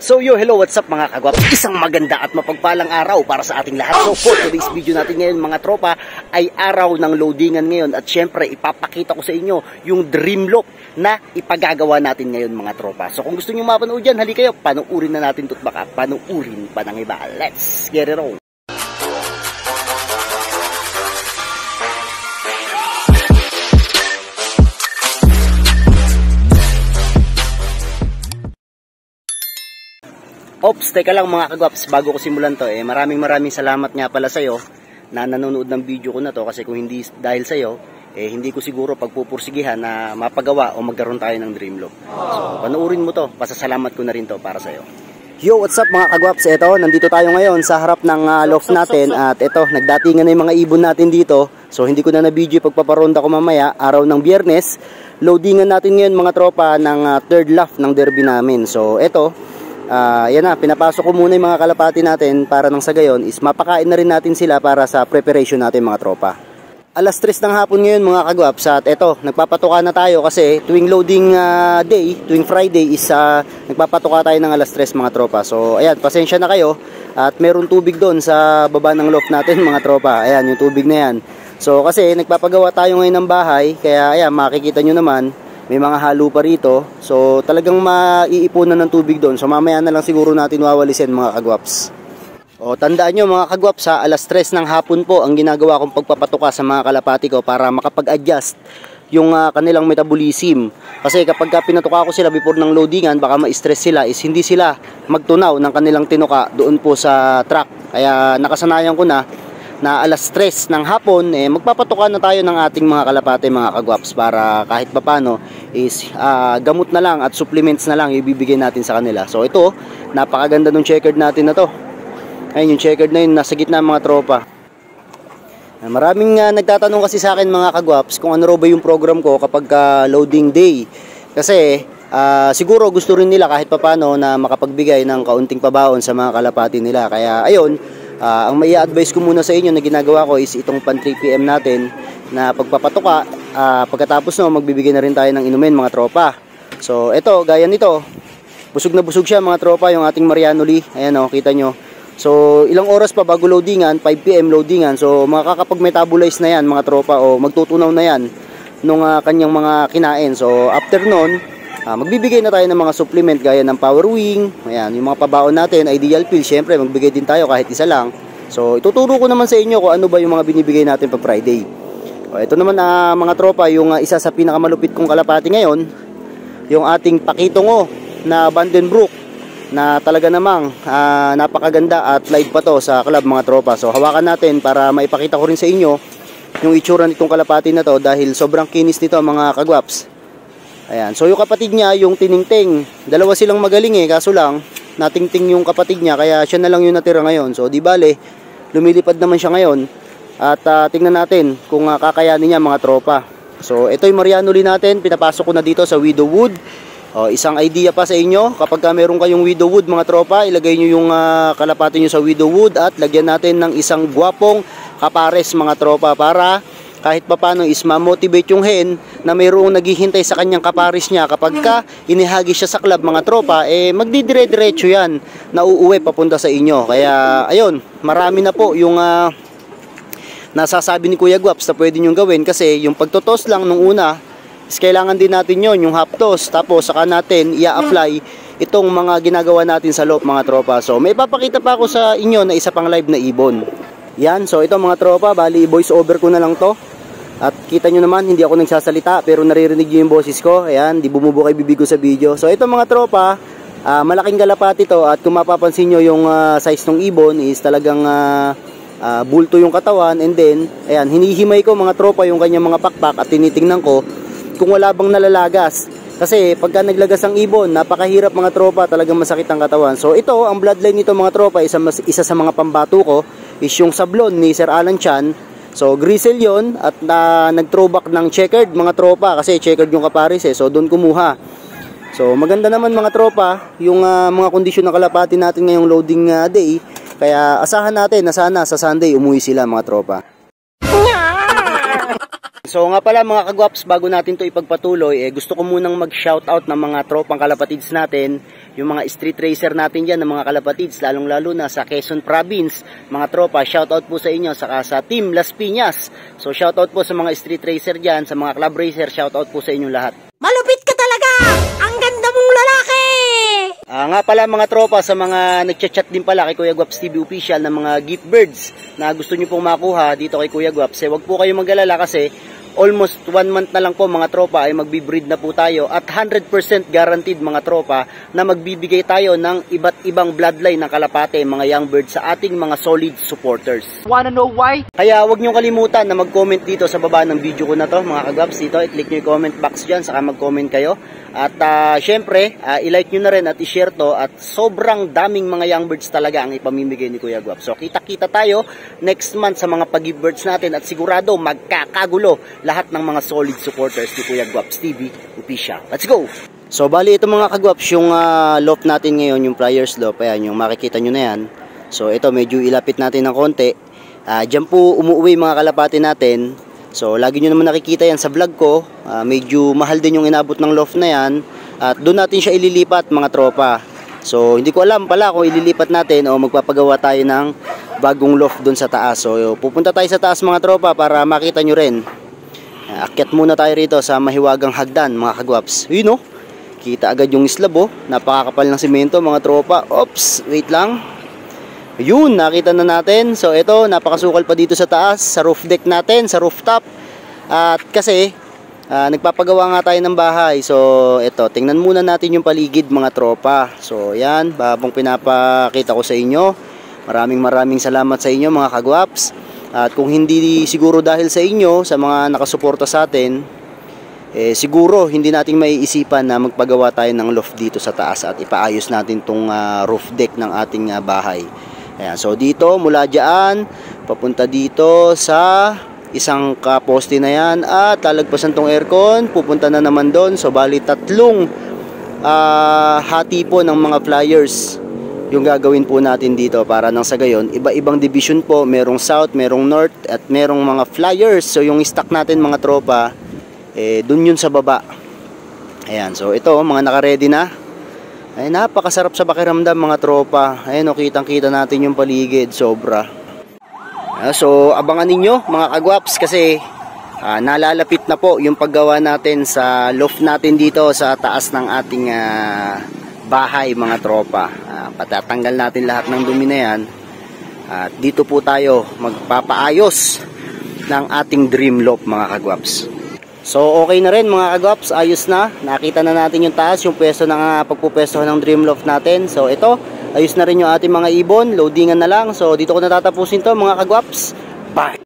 So hello, what's up mga kagwap? Isang maganda at mapagpalang araw para sa ating lahat. So for today's video natin ngayon mga tropa ay araw ng loadingan ngayon. At syempre ipapakita ko sa inyo yung dream loop na ipagagawa natin ngayon mga tropa. So kung gusto nyo mapanood dyan, hali kayo, panuurin na natin ito, baka panuurin pa ng iba. Let's get it on! Ops, teka lang mga kagwaps, bago ko simulan to maraming salamat nga pala sa'yo na nanonood ng video ko na to, kasi kung hindi dahil sa'yo, hindi ko siguro pagpupursigihan na mapagawa o magkaroon tayo ng dream loop. So, panoorin mo to, pasasalamat ko na rin to para sa'yo. Yo, what's up mga kagwaps? Eto, nandito tayo ngayon sa harap ng loft natin at eto, nagdatingan na yung mga ibon natin dito. So, hindi ko na na-video pagpaparonda ko mamaya, araw ng Biyernes. Loadingan natin ngayon mga tropa ng third lap ng derby namin. So, eto, yan na, pinapasok ko muna yung mga kalapati natin para nang sa gayon is mapakain na rin natin sila para sa preparation natin mga tropa. Alas 3 ng hapon ngayon mga kagwaps at eto, nagpapatuka na tayo kasi tuwing loading day, tuwing Friday is nagpapatuka tayo ng alas 3 mga tropa. So ayan, pasensya na kayo at meron tubig doon sa baba ng loft natin mga tropa. Ayan, yung tubig na yan. So kasi nagpapagawa tayo ngayon ng bahay, kaya ayan, makikita nyo naman may mga halo pa rito. So talagang maiipunan ng tubig doon. So mamaya na lang siguro natin wawalisin mga kagwaps. O tandaan nyo mga kagwaps, sa alas 3 ng hapon po ang ginagawa kong pagpapatuka sa mga kalapati ko para makapag-adjust yung kanilang metabolism. Kasi kapag pinatuka ko sila before ng loadingan, baka ma-stress sila, is hindi sila magtunaw ng kanilang tinuka doon po sa truck. Kaya nakasanayan ko na alas 3 ng hapon magpapatuka na tayo ng ating mga kalapate mga kagwaps para kahit papano is gamot na lang at supplements na lang ibibigay natin sa kanila. So ito, napakaganda ng checkered natin na to. Ayun yung checkered na yun, nasa gitna mga tropa. Maraming nagtatanong kasi sa akin mga kagwaps kung ano raw ba yung program ko kapag loading day. Kasi siguro gusto rin nila kahit papano na makapagbigay ng kaunting pabaon sa mga kalapati nila. Kaya ayun, ang may advice ko muna sa inyo na ginagawa ko is itong pan 3 PM natin na pagpapatuka. Pagkatapos magbibigay na rin tayo ng inumin mga tropa. So ito, gaya nito, busog na busog siya mga tropa, yung ating Mariano Lee. Ayan o, kita nyo. So ilang oras pa bago loadingan, 5 PM loadingan. So makakapag-metabolize na yan mga tropa o magtutunaw na yan nung kanyang mga kinain. So after nun, magbibigay na tayo ng mga supplement gaya ng Power Wing. Ayan, yung mga pabaon natin, Ideal Pill, syempre magbigay din tayo kahit isa lang. So ituturo ko naman sa inyo kung ano ba yung mga binibigay natin pa Friday. O, ito naman mga tropa, yung isa sa pinakamalupit kong kalapati ngayon, yung ating pakitongo na Vandenbroek na talaga namang napakaganda at live pa to sa club mga tropa. So hawakan natin para maipakita ko rin sa inyo yung itsura nitong kalapati na to dahil sobrang kinis nito mga kagwaps. Ayan, so yung kapatid niya, yung tiningting, dalawa silang magaling kaso lang natingting yung kapatid niya, kaya siya na lang yung natira ngayon. So di bale, lumilipad naman siya ngayon at tingnan natin kung kakayanin niya mga tropa. So ito yung Mariano Lee natin, pinapasok ko na dito sa Widowwood. Isang idea pa sa inyo, kapag meron kayong Widowwood mga tropa, ilagay nyo yung kalapati nyo sa Widowwood at lagyan natin ng isang gwapong kapares mga tropa para kahit papano is ma-motivate yung hen na mayroong naghihintay sa kanyang kapares niya. Kapag inihagi siya sa club mga tropa, magdidire-diretso yan na uuwi papunta sa inyo. Kaya ayun, marami na po yung nasasabi ni Kuya Gwaps na pwede nyo gawin, kasi yung pagtotos lang nung una is kailangan din natin yon, yung half toss, tapos saka natin i-apply itong mga ginagawa natin sa loop mga tropa. So may papakita pa ako sa inyo na isa pang live na ibon. Yan, so ito mga tropa, bali voice over ko na lang to. At kita nyo naman, hindi ako nagsasalita pero naririnig nyo yung boses ko. Ayan, di bumubukay bibig ko sa video. So ito mga tropa, malaking kalapati to, at kung mapapansin nyo yung size ng ibon is talagang bulto yung katawan. And then, ayan, hinihimay ko mga tropa yung kanyang mga pakpak at tinitingnan ko kung wala bang nalalagas. Kasi pagka naglagas ang ibon, napakahirap mga tropa, talagang masakit ang katawan. So ito, ang bloodline nito mga tropa, isa sa mga pambato ko is yung sablon ni Sir Alan Chan. So grizzle yon at nag-throwback ng checkered mga tropa, kasi checkered yung kaparis so doon kumuha. So maganda naman mga tropa yung mga kondisyon ng kalapati natin ngayong loading day. Kaya asahan natin na sana sa Sunday umuwi sila mga tropa. So nga pala mga kagwaps, bago natin to ipagpatuloy, gusto ko munang mag-shoutout ng mga tropang kalapatids natin yung mga street racer natin dyan, ng mga kalapatids, lalong-lalo na sa Quezon Province, mga tropa, shoutout po sa inyo, saka sa Team Las Piñas. So shoutout po sa mga street racer dyan, sa mga club racer, shoutout po sa inyo lahat. Malupit ka talaga! Ang ganda mong lalaki! Nga pala mga tropa, sa mga nagchat-chat din pala kay Kuya Guaps TV Official ng mga gift birds na gusto nyo pong makuha dito kay Kuya Guaps, wag po kayo mag-alala kasi almost 1 month na lang po mga tropa ay magbibreed na po tayo at 100% guaranteed mga tropa na magbibigay tayo ng iba't ibang bloodline ng kalapate, mga young birds sa ating mga solid supporters. Wanna know why? Kaya huwag nyo kalimutan na mag-comment dito sa baba ng video ko na to mga kagwaps. Dito, i-click nyo yung comment box dyan, saka mag-comment kayo. At syempre, i-like nyo na rin at i-share to. At sobrang daming mga young birds talaga ang ipamimigay ni Kuya Guaps. So kita-kita tayo next month sa mga pag-give birds natin. At sigurado magkakagulo lahat ng mga solid supporters ni Kuya Guaps TV Official. Let's go! So bali ito mga kagwaps, yung loft natin ngayon, yung Flyers loft. Ayan, yung makikita nyo na yan. So ito, medyo ilapit natin ng konti. Diyan po umuwi mga kalapati natin. So lagi nyo naman nakikita yan sa vlog ko. Medyo mahal din yung inabot ng loft na yan. At doon natin siya ililipat mga tropa. So hindi ko alam pala kung ililipat natin o magpapagawa tayo ng bagong loft doon sa taas. So pupunta tayo sa taas mga tropa para makita nyo rin. Akyat muna tayo rito sa mahiwagang hagdan mga kagwaps. Yun o, kita agad yung slab o. Napakakapal ng simento mga tropa. Oops, wait lang. Yun, nakita na natin. So ito, napakasukal pa dito sa taas, sa roof deck natin, sa rooftop. At kasi nagpapagawa nga tayo ng bahay. So ito, tingnan muna natin yung paligid mga tropa. So yan, babang pinapakita ko sa inyo. Maraming salamat sa inyo mga kagwaps. At kung hindi siguro dahil sa inyo, sa mga nakasuporta sa atin, siguro hindi natin maiisipan na magpagawa tayo ng loft dito sa taas at ipaayos natin tong roof deck ng ating bahay. Ayan, so dito, mula dyan, papunta dito sa isang kaposte na yan at lalagpasan tong aircon, pupunta na naman doon. So bali 3 hati po ng mga flyers yung gagawin po natin dito para nang sa gayon, iba-ibang division po, merong south, merong north at merong mga flyers. So yung stock natin mga tropa, dun yun sa baba. Ayan, so ito, mga naka-ready na. Ay, napakasarap sa pakiramdam mga tropa. Ayan o, kitang-kita natin yung paligid, sobra. So, abangan ninyo mga kagwaps kasi nalalapit na po yung paggawa natin sa loft natin dito sa taas ng ating bahay mga tropa. Patatanggal natin lahat ng dumi na yan. At dito po tayo magpapaayos ng ating dream loft mga kagwaps. So okay na rin mga kagwaps, ayos na. Nakita na natin yung taas, yung pwesto ng pagpupwestohan ng dream loft natin. So ito, ayos na rin yung ating mga ibon, loadingan na lang. So dito ko natatapusin to mga kagwaps. Bye!